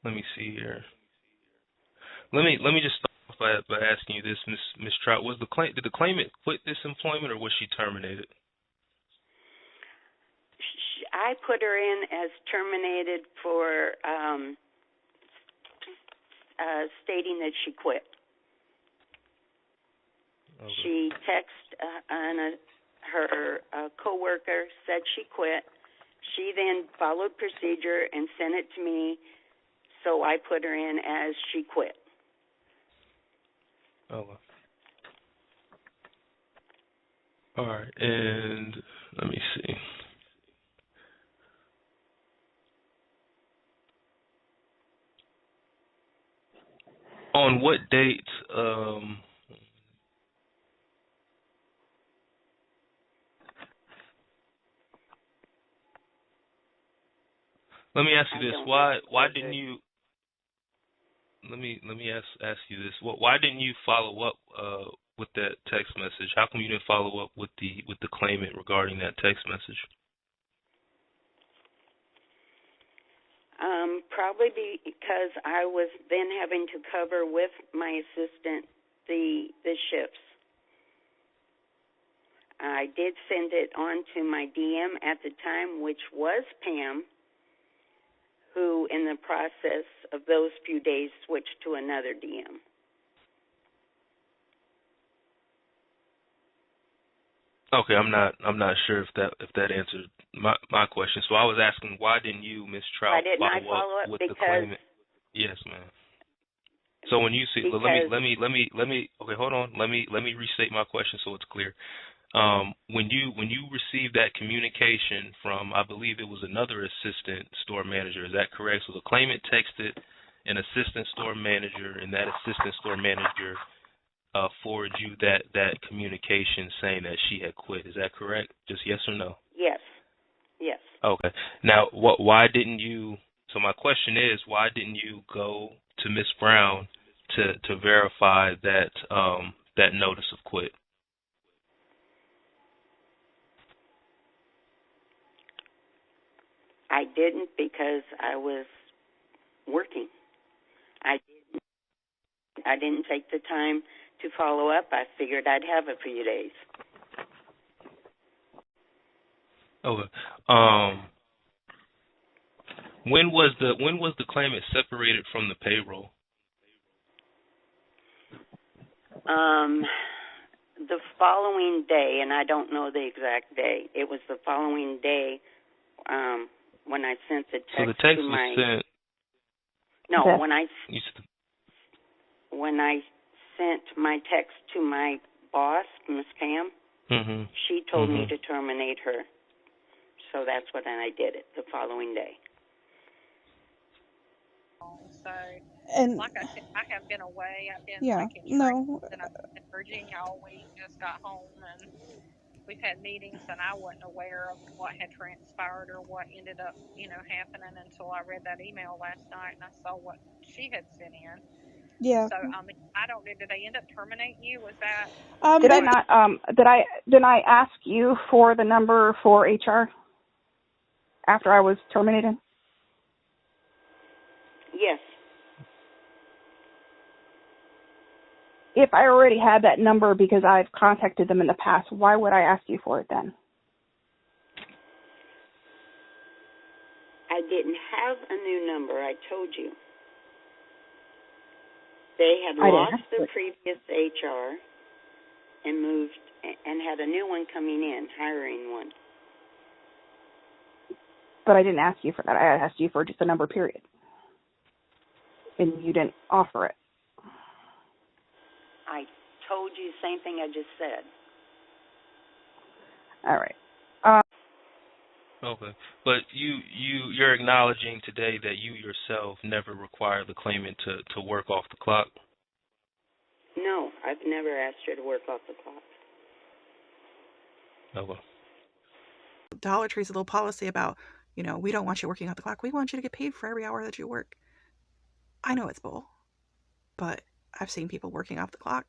Let me see here. Let me just start off by asking you this, Miss Trout. Did the claimant quit this employment or was she terminated? I put her in as terminated for stating that she quit. Okay. She texted her coworker, said she quit. She then followed procedure and sent it to me, so I put her in as she quit. Okay. All right, and let me see. On what date? Let me ask you this: Why didn't you? Let me ask you this: Why didn't you follow up with that text message? How come you didn't follow up with the claimant regarding that text message? Probably because I was then having to cover with my assistant the shifts. I did send it on to my DM at the time, which was Pam, who in the process of those few days switched to another DM. Okay, I'm not sure if that answered my question. So I was asking, why didn't you, Miss Trout, follow up with the claimant? Yes, ma'am. So when you see, let me. Okay, hold on. Let me restate my question so it's clear. When you received that communication from, I believe it was another assistant store manager, is that correct? So the claimant texted an assistant store manager, and that assistant store manager forwarded you that communication saying that she had quit. Is that correct? Just yes or no? Yes. Yes. Okay. Now, why didn't you? So my question is, why didn't you go to Miss Brown to verify that that notice of quit? I didn't because I was working. I didn't take the time to follow up. I figured I'd have a few days. Okay. When was the claimant separated from the payroll? The following day, and I don't know the exact day. It was the following day when I sent the text. So the text to was sent. No, okay. when I sent my text to my boss, Miss Pam, she told me to terminate her. So that's when I did it, the following day. So, and like I said, I have been away. I've been and I've been in Virginia all week, just got home, and we've had meetings, and I wasn't aware of what had transpired or what ended up, happening until I read that email last night and I saw what she had sent in. Yeah. So, I don't know, did they end up terminating you? Was that? Did I not? Did I ask you for the number for HR after I was terminated? Yes. If I already had that number because I've contacted them in the past, why would I ask you for it then? I didn't have a new number, I told you. They had lost their previous HR and moved and had a new one coming in, hiring one. But I didn't ask you for that. I asked you for just a number, period. And you didn't offer it. I told you the same thing I just said. All right. Okay, but you're acknowledging today that you yourself never required the claimant to work off the clock? No, I've never asked her to work off the clock. Okay. Dollar Tree's a little policy about, we don't want you working off the clock. We want you to get paid for every hour that you work. I know it's bull, but I've seen people working off the clock.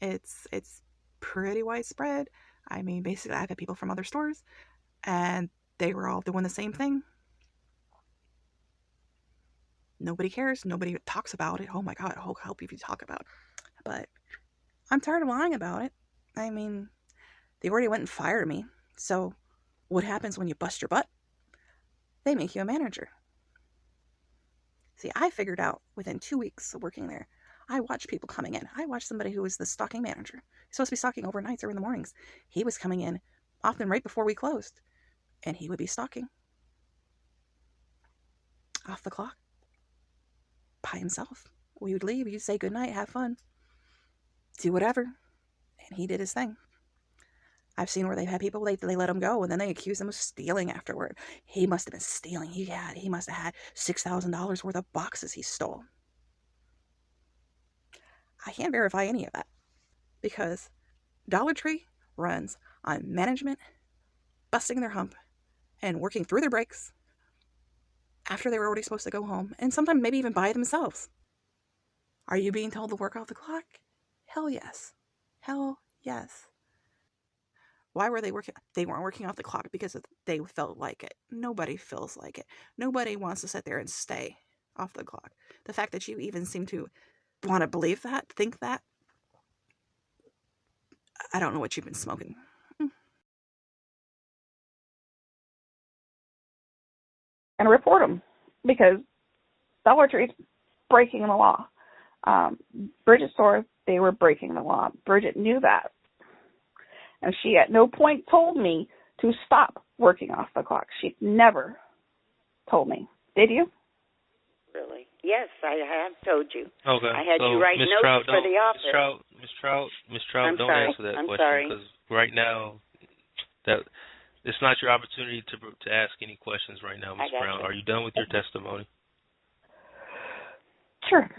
It's pretty widespread. I mean, basically, I've had people from other stores, and they were all doing the same thing. Nobody cares. Nobody talks about it. Oh my God, I'll help you if you talk about it. But I'm tired of lying about it. I mean, they already went and fired me. So what happens when you bust your butt? They make you a manager. See, I figured out within 2 weeks of working there, I watched people coming in. I watched somebody who was the stocking manager. He's supposed to be stocking overnights or in the mornings. He was coming in often right before we closed, and he would be stocking off the clock by himself. We would leave. He'd say goodnight, have fun, do whatever, and he did his thing. I've seen where they've had people, they let him go, and then they accuse him of stealing afterward. He must have been stealing. He must have had $6,000 worth of boxes he stole. I can't verify any of that because Dollar Tree runs on management busting their hump and working through their breaks after they were already supposed to go home, and sometimes maybe even by themselves. Are you being told to work off the clock? Hell yes. Hell yes. Why were they working? They weren't working off the clock because they felt like it. Nobody feels like it. Nobody wants to sit there and stay off the clock. The fact that you even seem to want to believe that, think that, I don't know what you've been smoking. And report them because Dollar Tree's breaking the law. Bridget's store, they were breaking the law. Bridget knew that. And she at no point told me to stop working off the clock. She never told me. Did you? Really? Yes, I have told you. Okay. I had you write notes Trout, for the office. Miss Trout, don't answer that question because right now that it's not your opportunity to ask any questions right now, Ms. Brown. You. Are you done with your testimony? Sure.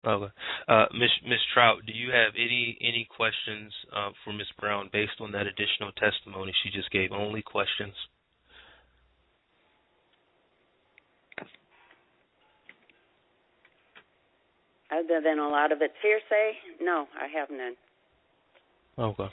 Okay. Miss Trout, do you have any questions for Ms. Brown based on that additional testimony she just gave? Only questions? Other than a lot of it's hearsay, no, I have none. Okay.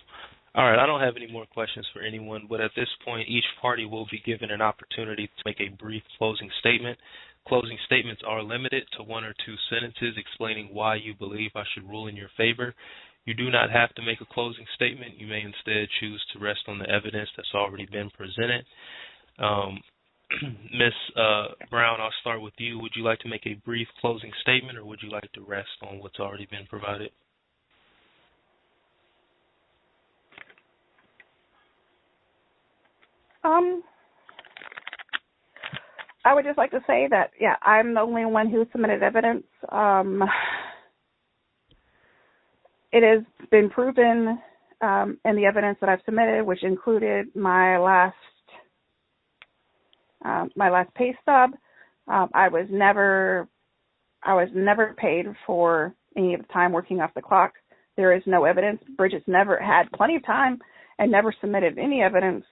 All right, I don't have any more questions for anyone, but at this point, each party will be given an opportunity to make a brief closing statement. Closing statements are limited to 1 or 2 sentences explaining why you believe I should rule in your favor. You do not have to make a closing statement. You may instead choose to rest on the evidence that's already been presented. Ms. Brown, I'll start with you. Would you like to make a brief closing statement, or would you like to rest on what's already been provided? I would just like to say that, yeah, I'm the only one who submitted evidence. It has been proven in the evidence that I've submitted, which included my last pay stub. I was never paid for any of the time working off the clock. There is no evidence. Bridget's never had plenty of time and never submitted any evidence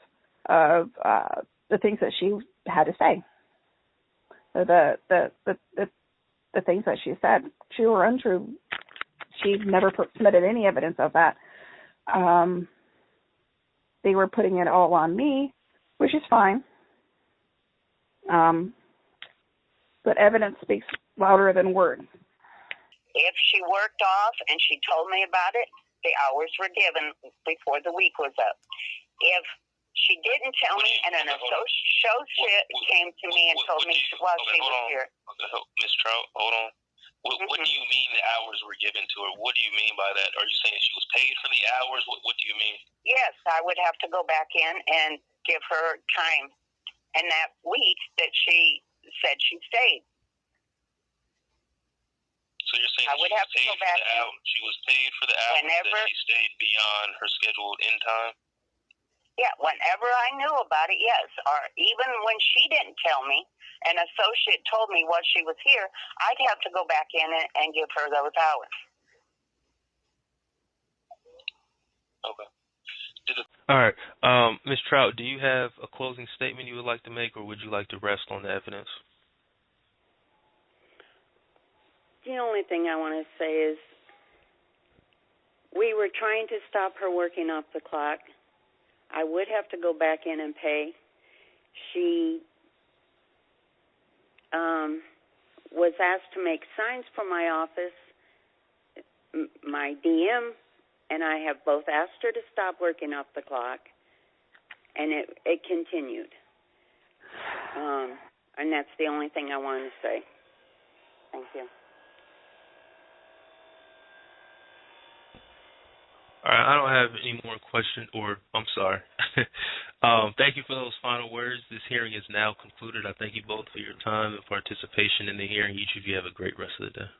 of the things that she had to say. So the things that she said, true or untrue, she never submitted any evidence of that. They were putting it all on me, which is fine. But evidence speaks louder than words. If she worked off and she told me about it, the hours were given before the week was up. If she didn't tell me and an associate came to me and told me while she was here. Ms. Trout, hold on. What do you mean the hours were given to her? What do you mean by that? Are you saying she was paid for the hours? What do you mean? Yes, I would have to go back in and give her time. And that week that she said she stayed. So you're saying I would have to go back in. She was paid for the hours that she stayed beyond her scheduled end time? Yeah, whenever I knew about it, yes. Or even when she didn't tell me, an associate told me while she was here, I'd have to go back in and give her those hours. Okay. All right. Ms. Trout, do you have a closing statement you would like to make, or would you like to rest on the evidence? The only thing I want to say is we were trying to stop her working off the clock. I would have to go back in and pay. She was asked to make signs for my office. My DM and I have both asked her to stop working off the clock, and it continued. And that's the only thing I wanted to say. Thank you. All right, I don't have any more questions, or I'm sorry. Thank you for those final words. This hearing is now concluded. I thank you both for your time and participation in the hearing. Each of you have a great rest of the day.